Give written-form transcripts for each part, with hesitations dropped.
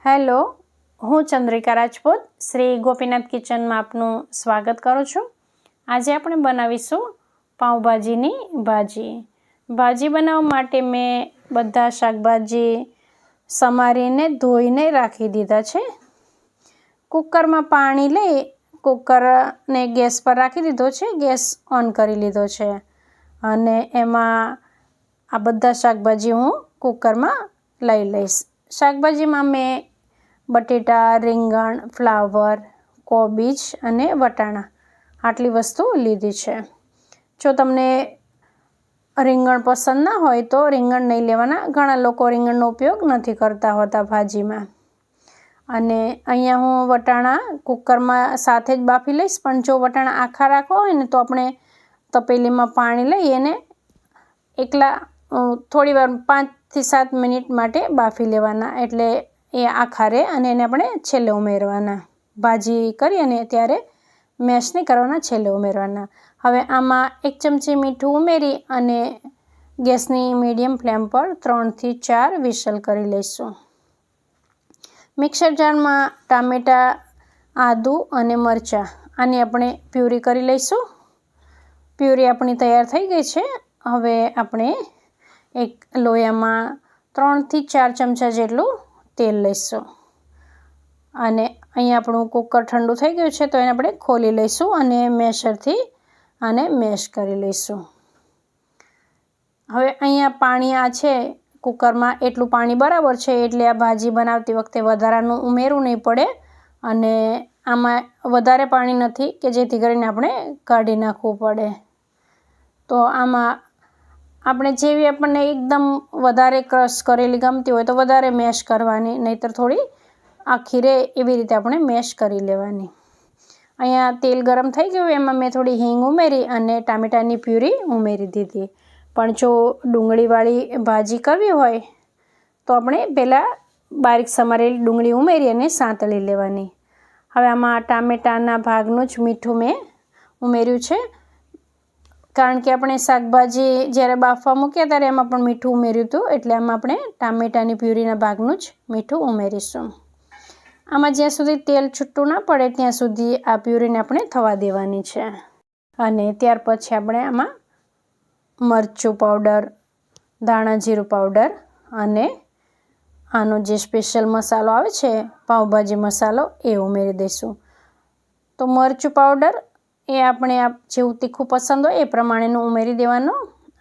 Hello, હું ચંદ્રિકા રાજપૂત શ્રી ગોપીનાથ કિચનમાં આપનું સ્વાગત કરું છું। આજે આપણે બનાવીશું પાઉંભાજીની ભાજી। ભાજી બનાવવા માટે મેં બધા શાકભાજી સમારીને ધોઈને રાખી દીધા છે। કુકરમાં પાણી લઈ કુકરને ગેસ પર રાખી દીધો છે, ગેસ ઓન કરી લીધો છે અને એમાં આ બધા શાકભાજી હું કુકરમાં લઈ લઈશ। શાકભાજીમાં મેં બટેટા, રીંગણ, ફ્લાવર, કોબીજ અને વટાણા આટલી વસ્તુ લીધી છે। જો તમને રીંગણ પસંદ ના હોય તો રીંગણ નહીં લેવાના, ઘણા લોકો રીંગણનો ઉપયોગ નથી કરતા હોતા ભાજીમાં। અને અહીંયા હું વટાણા કુકરમાં સાથે જ બાફી લઈશ, પણ જો વટાણા આખા રાખવા હોય ને તો આપણે તપેલીમાં પાણી લઈ એને એકલા થોડી વાર 5 થી 7 મિનિટ માટે બાફી લેવાના, એટલે એ આખા રહે અને એને આપણે છેલ્લે ઉમેરવાના। ભાજી કરીએ ને ત્યારે મેશ નહીં કરવાના, છેલ્લે ઉમેરવાના। હવે આમાં 1 ચમચી મીઠું ઉમેરી અને ગેસની મીડિયમ ફ્લેમ પર 3 થી 4 વિસલ કરી લઈશું। મિક્સર જારમાં ટામેટાં, આદું અને મરચાં આની આપણે પ્યુરી કરી લઈશું। પ્યુરી આપણી તૈયાર થઈ ગઈ છે। હવે આપણે એક લોયામાં 3 થી 4 ચમચા જેટલું તેલ લઈશું અને અહીંયા આપણું કુકર ઠંડુ થઈ ગયું છે તો એને આપણે ખોલી લઈશું અને મેશરથી આને મેશ કરી લઈશું। હવે અહીંયા પાણી આ છે કુકરમાં એટલું પાણી બરાબર છે, એટલે આ ભાજી બનાવતી વખતે વધારાનું ઉમેરવું નહીં પડે અને આમાં વધારે પાણી નથી કે જેથી કરીને આપણે કાઢી નાખવું પડે। તો આમાં આપણે જેવી આપણને એકદમ વધારે ક્રશ કરેલી ગમતી હોય તો વધારે મેશ કરવાની, નહીંતર થોડી આખી રહે એવી રીતે આપણે મેશ કરી લેવાની। અહીંયા તેલ ગરમ થઈ ગયું, એમાં મેં થોડી હિંગ ઉમેરી અને ટામેટાની પ્યુરી ઉમેરી દીધી। પણ જો ડુંગળીવાળી ભાજી કરવી હોય તો આપણે પહેલાં બારીક સમારેલી ડુંગળી ઉમેરી અને સાંતળી લેવાની। હવે આમાં ટામેટાના ભાગનું જ મીઠું મેં ઉમેર્યું છે, કારણ કે આપણે શાકભાજી જ્યારે બાફવા મૂક્યા ત્યારે એમાં પણ મીઠું ઉમેર્યું હતું, એટલે આમાં આપણે ટામેટાની પ્યુરીના ભાગનું જ મીઠું ઉમેરીશું। આમાં જ્યાં સુધી તેલ છૂટું ના પડે ત્યાં સુધી આ પ્યુરીને આપણે થવા દેવાની છે। અને ત્યાર પછી આપણે આમાં મરચું પાવડર, ધાણા જીરું પાવડર અને આનો જે સ્પેશિયલ મસાલો આવે છે પાઉંભાજી મસાલો એ ઉમેરી દઈશું। તો મરચું પાવડર એ આપણે જેવું તીખું પસંદ હોય એ પ્રમાણેનું ઉમેરી દેવાનો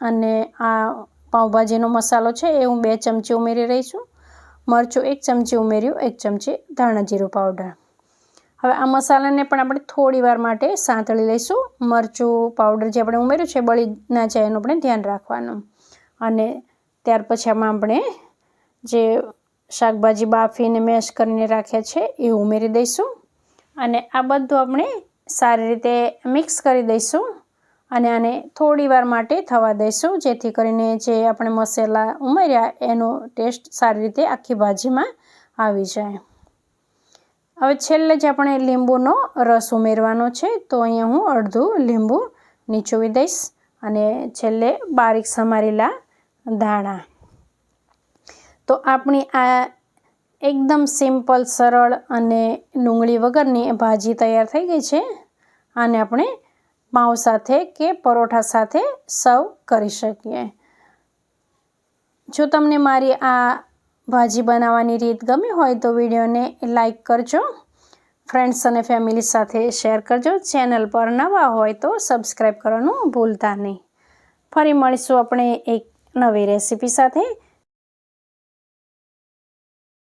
અને આ પાઉંભાજીનો મસાલો છે એ હું 2 ચમચી ઉમેરી રહી છું। મરચું 1 ચમચી ઉમેર્યું, 1 ચમચી ધાણા જીરું પાવડર। હવે આ મસાલાને પણ આપણે થોડી વાર માટે સાંતળી લઈશું। મરચું પાવડર જે આપણે ઉમેર્યું છે બળી ના જાય એનું આપણે ધ્યાન રાખવાનું। અને ત્યાર પછી આમાં આપણે જે શાકભાજી બાફીને મેશ કરીને રાખ્યા છે એ ઉમેરી દઈશું અને આ બધું આપણે સારી રીતે મિક્સ કરી દઈશું અને આને થોડી વાર માટે થવા દઈશું, જેથી કરીને જે આપણે મસાલા ઉમેર્યા એનો ટેસ્ટ સારી રીતે આખી ભાજીમાં આવી જાય। હવે છેલ્લે જ આપણે લીંબુનો રસ ઉમેરવાનો છે, તો અહીંયા હું અડધું લીંબુ નીચોવી દઈશ અને છેલ્લે બારીક સમારેલા ધાણા। તો આપણી આ એકદમ સિમ્પલ, સરળ અને ડુંગળી વગરની ભાજી તૈયાર થઈ ગઈ છે। આને આપણે પાઉં સાથે કે પરોઠા સાથે સર્વ કરી શકીએ। જો તમને મારી આ ભાજી બનાવવાની રીત ગમી હોય તો વિડીયોને લાઈક કરજો, ફ્રેન્ડ્સ અને ફેમિલી સાથે શેર કરજો, ચેનલ પર નવા હોય તો સબસ્ક્રાઈબ કરવાનું ભૂલતા નહીં। ફરી મળીશું આપણે એક નવી રેસીપી સાથે।